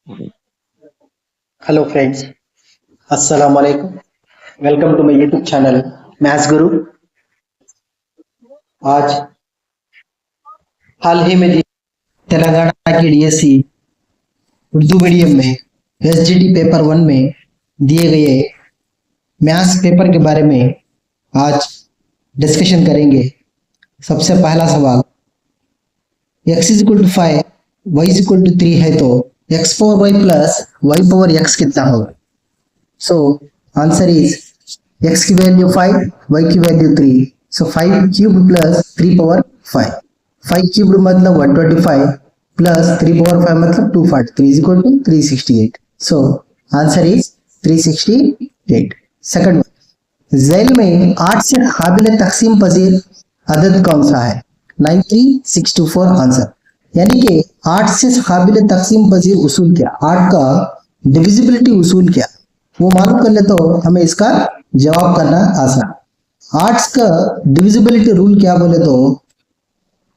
Hello friends, अस्सलाम वालेकुम। Welcome to my YouTube channel maths Guru. आज हाल ही में तेलंगाना की डीएससी उर्दू मीडियम में एसजीटी पेपर 1 में दिए गए मैथ्स पेपर के बारे में आज डिस्कशन करेंगे। सबसे पहला सवाल, x is equal to 5 y is equal to 3 है तो x power y plus y power x कितना होगा? सो आंसर इज x की वैल्यू 5, y की value 3, so 5 cube plus 3 power 5। 5 cube मतलब 125 प्लस 3 पावर 5 मतलब 243 is equal to 368। So answer is 368। Second, झैल में 8 से काबिल तकसीम पजीर अदद कौन सा है? 93624 आंसर। यानी कि 8 से काबिल तकसीम पजीर उसूल क्या, 8 का डिविजिबिलिटी उसूल क्या, वो मालूम कर ले तो हमें इसका जवाब करना आसान। 8 का डिविजिबिलिटी रूल क्या बोले तो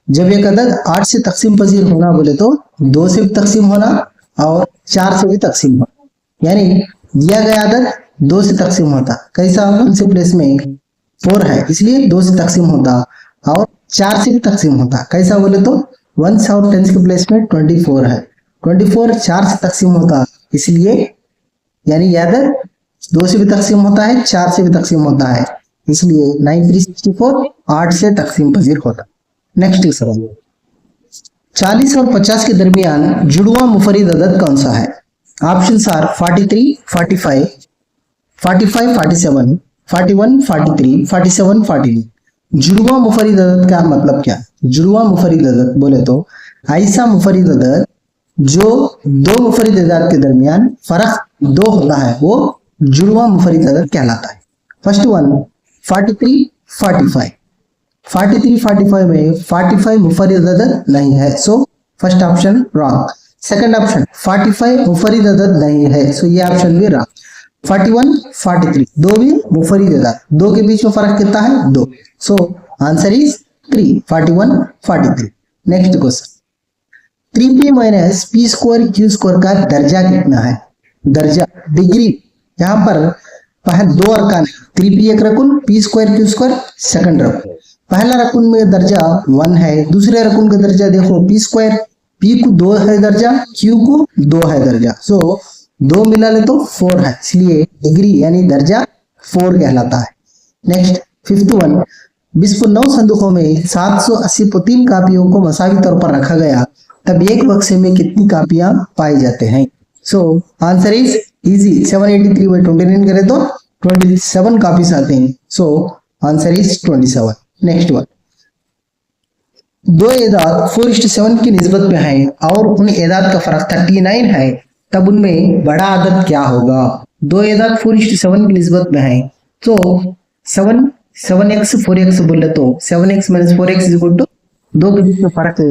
जब एक अदद 8 से तकसीम पजीर होना बोले तो 2 से भी तकसीम होना और 4 से भी तकसीम होना। यानी दिया गया अदद 2 से तकसीम होता, कैसा 1 से प्लेस में 4 है इसलिए 2 से तकसीम होता, और 4 से भी तकसीम होता, कैसा बोले तो 1 और 10 के प्लेस में 24 है, 24 4 से तकसीम होता इसलिए, यानी याद है 2 से भी तकसीम होता है 4 से भी तकसीम होता है इसलिए 9364 8 से तकसीम पजीर होता। नेक्स्ट सवाल, 40 और 50 के दरमियान जुड़वा मुफरिद अदद कौन सा है? Options are 43, 45, 45, 47, 41, 43, 47, 49। जुड़वा मुफरिद अदद का मतलब क्या? जुड़वा मुफरिद अदद बोले तो ऐसा मुफरिद अदद जो दो मुफरिद अदद के दरमियान फर्क 2 होता है वो जुड़वा मुफरिद अदद कहलाता है। First one 43, 45। 43, 45 में 45 मुफरिद अदद नहीं है, so first option wrong. Second option 45 मुफरिद अदद नहीं है, सो ये ऑप्शन भी रॉन्ग। 41, 43 दो भी मुफरिद अदद, दो के बीच में फर्क कितना है? 2, सो answer is 3, 41, 43। Next question, 3p minus P square Q square का दर्जा कितना है? दर्जा डिग्री, यहाँ पर पहले 2 अरकान है, 3p एक रकुन, P square Q square second रकुन। पहला रकुन में दर्जा 1 है, दूसरे रकुन का दर्जा देखो पी स्क्वायर, पी को 2 है दर्जा, क्यू को 2 है दर्जा, सो 2 मिला ले तो 4 है इसलिए डिग्री यानी दर्जा 4 कहलाता है। नेक्स्ट फिफ्थ वन, 20 संदूकों में 780 पुतीन कापियों को मसावी तौर पर रखा गया तब एक बक्से में कितनी कापियां पाए जाते हैं? सो आंसर इज इजी, 783/29 करें तो 27 कापीज आते हैं, सो आंसर इज 27। नेक्स्ट वन, 2 एदाद 4:7 की निस्बत में है और उन एदाद का फर्क 39 है तब उनमें बड़ा अदद क्या होगा? 2 एदाद 4:7 की निस्बत में है तो 7x 4x बोले तो 7x minus 4x is equal to 2 के बीच में फर्क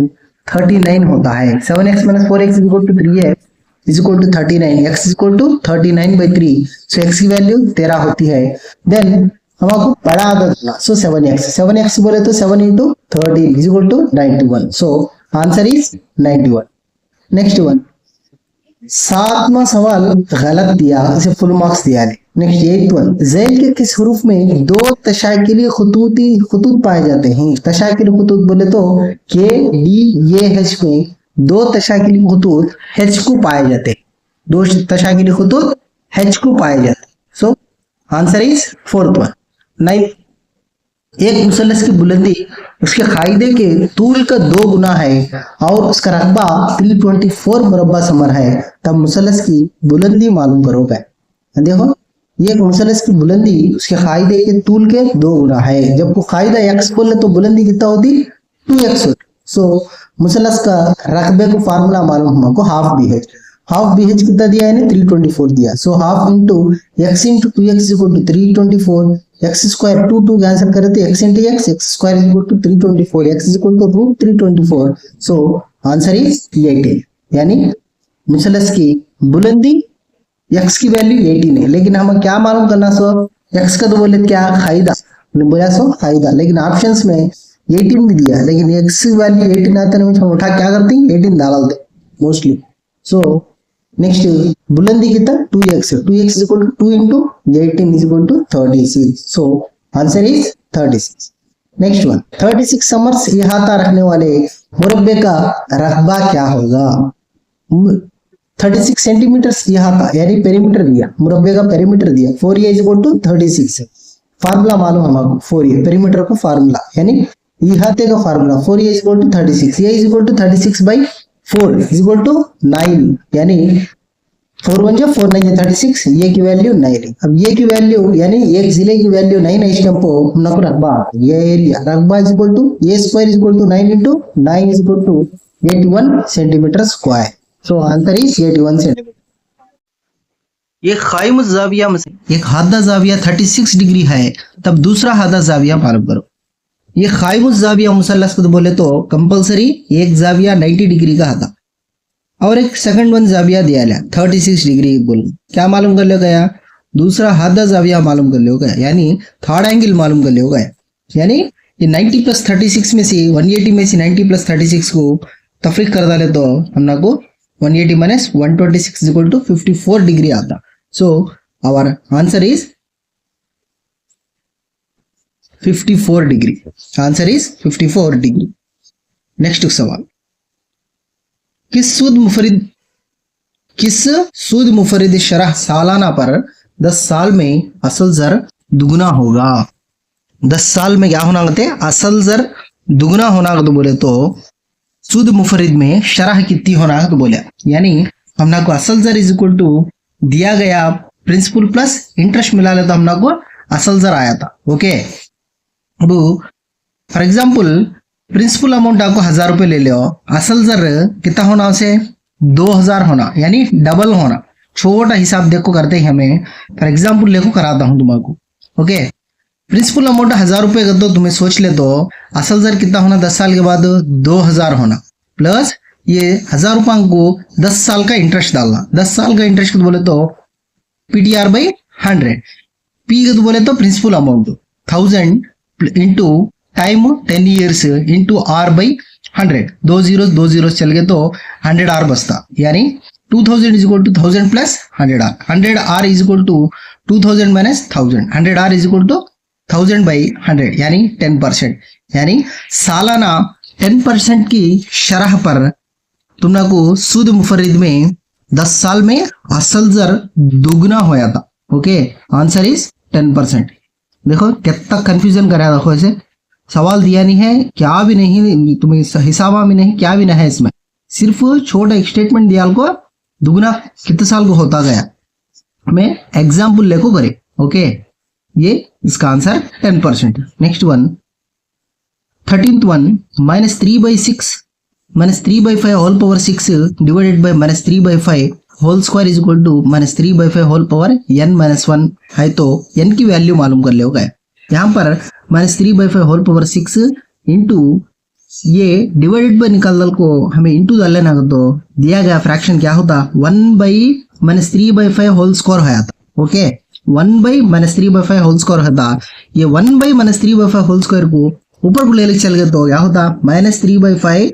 39 होता है। 7x minus 4x is equal to 3x is equal to 39, x is equal to 39/3, so x की वैल्यू 13 होती है। देन हमको बड़ा अदद सो 7x बोले तो 7 into 13 is equal to 91, so answer is 91। Next one, 7वां सवाल गलत दिया, इसे फुल मार्क्स दिया है। नेक्स्ट 8th वन, झैल के किस हरूफ में 2 तशाकिली खतूत पाए जाते हैं? तशाकिली खतूत बोले तो के डी ए एच में 2 तशाकिली खतूत एच को पाए जाते, 2 तशाकिली खतूत एच को पाए जाते, सो answer is 4th one. 9th, एक मुसल्लस की बुलंदी उसके कायदे के तूल का 2 गुना है और उसका रकबा 324 मुरब्बा समर है तब मुसल्लस की बुलंदी मालूम करोगे। देखो ये एक मुसल्लस की बुलंदी उसके कायदे के तूल के 2 गुना है, जब को कायदा x बोले तो बुलंदी कितना होती 2x होती, सो मुसल्लस का रकबे को फार्मूला मालूम हमको हाफ BH कितना दिया है? 324 दिया, so half into x into 2x is equal to 324, x square 2 cancel करे तो x into x square is equal to 324, x is equal to root 324, so answer is 18। यानी मुसल्लस की बुलंदी x की वैल्यू 18 है, लेकिन हमें क्या मालूम करना सो x का तो बोले क्या कायदा बोला सो कायदा, लेकिन ऑप्शंस में 18 भी दिया, लेकिन x की वैल्यू 18 आता है हम उठा क्या करते हैं 18 डाल देते मोस्टली, सो नेक्स्ट बुलंदी कितना 2x, 2x is equal to 2 into 18 is equal to 36, so answer is 36। Next one 36 समर्स इहाता रखने वाले मुरब्बे का रकबा क्या होगा। 36 सेंटीमीटर इहाता यानी पेरीमीटर दिया, मुरब्बे का पेरीमीटर दिया, 4a is equal to 36। Formula मालूम हमको 4a पेरीमीटर का फार्मूला यानी इहाते का formula 4a is equal to 36, a is equal to 36 by 4 is equal to 9 यानी 4 1 जा 4 9 जा 36, ये की वैल्यू 9 है। अब ये की वैल्यू यानी एक जिले की वैल्यू 9 है, इसके हमको हमको रकबा ये एरिया रकबा is equal to a square is equal to 9 into 9 is equal to 81 centimetre square, so answer is 81 centimetre. एक कायम जाविया में से एक हादा जाविया 36 डिग्री है, तब दूसरा हादा जाविया मालूम करो। ये कायम जाविया मुसल्लस को बोले तो कंपलसरी एक जाविया 90 डिग्री का हादा और एक सेकंड वन जाविया दिया गया 36 डिग्री बोल, क्या मालूम कर लिया गया, दूसरा हादा जाविया मालूम कर लिया गया यानी थर्ड एंगल मालूम कर लिया गया, यानी ये 90 प्लस 36 में से 180 में से 90 प्लस 36 को तफरीक कर डाले तो हमना को 180 माइनस 126 इक्वल टू 54 डिग्री आता। So our answer is 54 degree. Answer is 54 degree. Next सवाल, किस सूद मुफरिद शरह सालाना पर 10 साल में असल जर दुगना होगा। 10 साल में क्या होना कहते हैं, असल जर दुगना होना तो बोले तो सूद मुफरिद में शरह कितनी होना तो बोले, यानी हमना को असल जर इज इक्वल टू दिया गया प्रिंसिपल प्लस इंटरेस्ट मिला ले तो हम लोग को असल जर आया था। ओके, अब फॉर एग्जांपल प्रिंसिपल अमाउंट आपको 1000 रुपए ले लो, असल जर कितना होना उसे 2000 होना यानी डबल होना। छोटा हिसाब देखो करते हैं हमें, फॉर एग्जांपल लेको कराता हूं तुम्हारा। ओके, प्रिंसिपल अमाउंट 1000 रुपए कर दो, तुम्हें सोच ले तो असल जर कितना होना 10 साल के बाद 2000 होना प्लस ये 1000 रुपये को 10 साल का इंटरेस्ट डालना। 10 साल का इंटरेस्ट को बोले तो पीटीआर बाई 100, पी को तो बोले तो principal amount 1000 into time 10 years into R by 100, 2 zero चल गए तो 100 आर बचता, यानी 2000 is equal to 1000 plus 100 R, 100 R is equal to 2000 minus 1000, 100 R is equal to 1000 by 100 यानी 10%, यानी सालाना 10% की शरह पर तुमना को सूद मुफरिद में 10 साल में असल जर दुगना होया था। Okay, answer is 10%। देखो कितना कंफ्यूजन कराया, देखो ऐसे सवाल दिया नहीं है, क्या भी नहीं, तुम्हें हिसाबा में नहीं, क्या भी नहीं है इसमें, सिर्फ छोटा एक स्टेटमेंट दिया को दुगना कितने साल को होता गया, मैं एग्जाम्पल लेको करे। ओके, ये इसका answer 10%। Next one 13th one -3/6 -3/5 whole power 6 divided by -3/5 whole square is equal to -3/5 whole power n-1 है, तो n की वैल्यू मालूम कर लेगा। यहाँ पर -3/5 होल पावर 6 इंटू ये डिवाइडेड बाय निकाल दल को हमें इंटू डाल लेना, तो दिया गया फ्रैक्शन क्या होता 1/-3/5 होल स्क्वायर होया था। ओके, 1/-3/5 होल स्क्वायर होता, ये 1/-3/5 होल स्क्वायर को ऊपर को ले चल गए तो क्या होता -3/5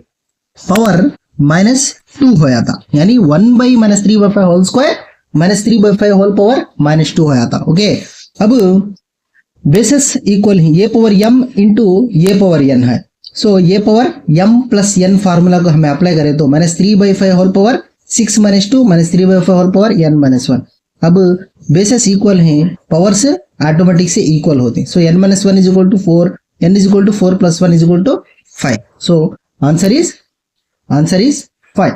पावर -2 होया था, यानी 1/-3/5 होल स्क्वायर -3/5 होल पावर -2 होया था। ओके, अब बेसिस इक्वल है ये पावर m इंटू ये पावर n है, सो ये power m plus n formula को हमें अप्लाई करें तो -3/5 whole power 6 -2 -3/5 whole power n-1। अब बेसिस इक्वल है, पावर से ऑटोमेटिक से इक्वल होते हैं, so n-1 is equal to 4, n is equal to 4 plus 1 is equal to 5, so answer is 5।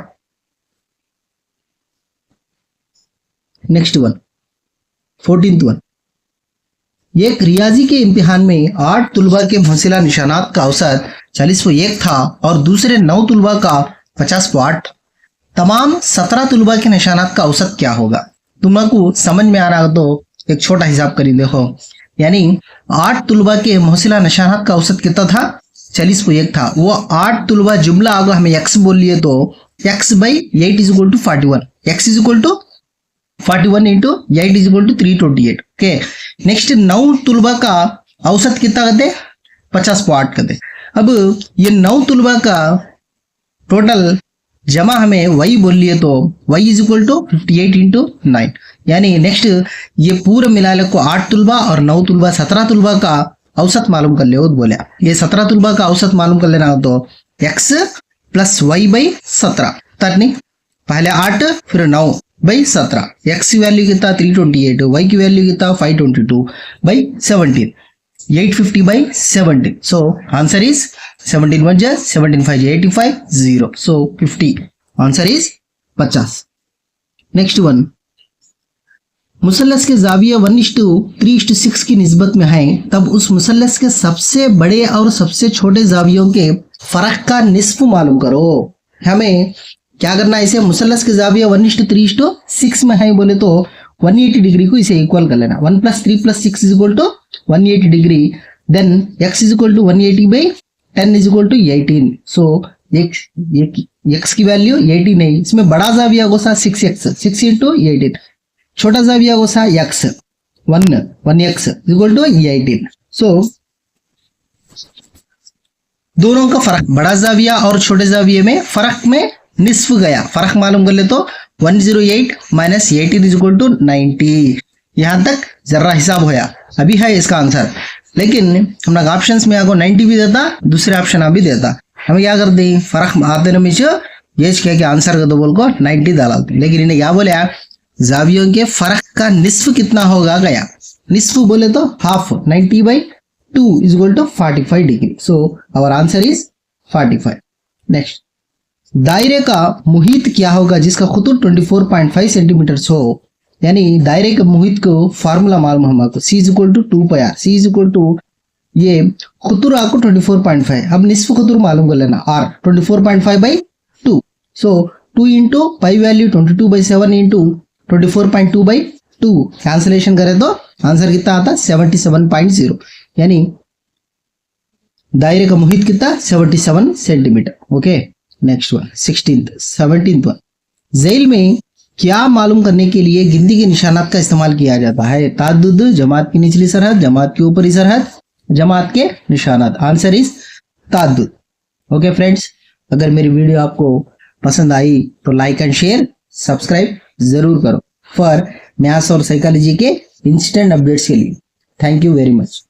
Next one 14th one, एक रियाजी के इम्तिहान में 8 तुलबा के मुहसिला निशानात का औसत 40.1 था और दूसरे 9 तुलबा का 50.8, तमाम 17 तुलबा के निशानात का औसत क्या होगा। तुमको समझ में आ रहा हो तो एक छोटा हिसाब करी देखो, यानी 8 तुलबा के मुहसिला निशानात का औसत कितना था 40.1 था, वो 8 तुलबा जुमला अगर हमें x बोल लिए तो x/8 is equal to 41, x is equal to 41 into 8 is equal to 328। Okay, next 9 तुलबा का औसत कितना कहते 50.8 कहते। अब ये 9 तुलबा का टोटल जमा हमें y बोल लिए तो y is equal to 58 into 9, यानी नेक्स्ट ये पूरा मिला ले को 8 तुलबा और 9 तुलबा 17 तुलबा का औसत मालूम कर ले बोले। ये 17 तुलबा का औसत मालूम कर लेना हो तो x प्लस y बाई 17 तक पहले 8 फिर 9 बाई 17, x की वैल्यू कितना 328, y की वैल्यू कितना 522 by 17, 850 by 17. So answer is 17 1 just 17 5 85 0. So 50. Answer is 50. Next one. मुसल्लस के जाविये 1:3:6 की निस्बत में हैं, तब उस मुसल्लस के सबसे बड़े और सबसे छोटे जावियों के फर्क का निस्फ मालूम करो। हमें क्या करना है, इसे मुसल्लस के जाविये 1:3:6 में हैं बोले तो 180 डिग्री को इसे इक्वल कर लेना। 1 + 3 + 6 is equal to 180 degree, then x is equal to 180 by 10 is equal to 18। So x की वैल्यू 18 नहीं, इसमें बड़ा जाविया गोसा 6x, 6 इंटू 18, छोटा जाविया गोसा x 1x is equal to 18। So दोनों का फर्क, बड़ा जाविया और छोटे जाविये में फर्क में निस्फ गया, फर्क मालूम कर ले तो 108 माइनस 18 इज इक्वल टू 90। यहां तक जरा हिसाब होया, अभी है इसका आंसर, लेकिन हमारा ऑप्शंस में आपको 90 भी देता, दूसरे ऑप्शन आप भी देता। हमें क्या कर दी, फर्क आते न ये कह के आंसर कर दो बोल को 90 डाला, लेकिन इन्हें क्या बोले जावियों के फर्क का निस्फ कितना होगा गया, निस्फ बोले तो half, 90 by 2 is equal to 45 degree. So our answer is 45। Next, दायरे का मुहित क्या होगा जिसका खुतूर 24.5 सेंटीमीटर हो, यानी दायरे के मुहित को फार्मूला मालूम हमको, c is equal to 2πr, c is equal to ये खुतूर आपको 24.5, अब निस्फ खुतूर मालूम कर लेना r 24.5 by 2, so 2 into pi value 22/7 into 24.2 by 2, cancellation करें तो आंसर कितना आता 77.0, यानी दायरे का मुहित कितना 77 centimetre. Okay, next one 17th one, झेल में क्या मालूम करने के लिए गिनती के निशानात का इस्तेमाल किया जाता है, ताद्दुद, जमात की निचली सरहद, जमात की ऊपरी सरहद, जमात के निशानात। आंसर इज ताद्दुद। ओके फ्रेंड्स, अगर मेरी वीडियो आपको पसंद आई तो लाइक एंड शेयर, सब्सक्राइब जरूर करो फॉर मैथ्स और साइकोलॉजी के इंस्टेंट अपडेट्स के लिए। Thank you very much.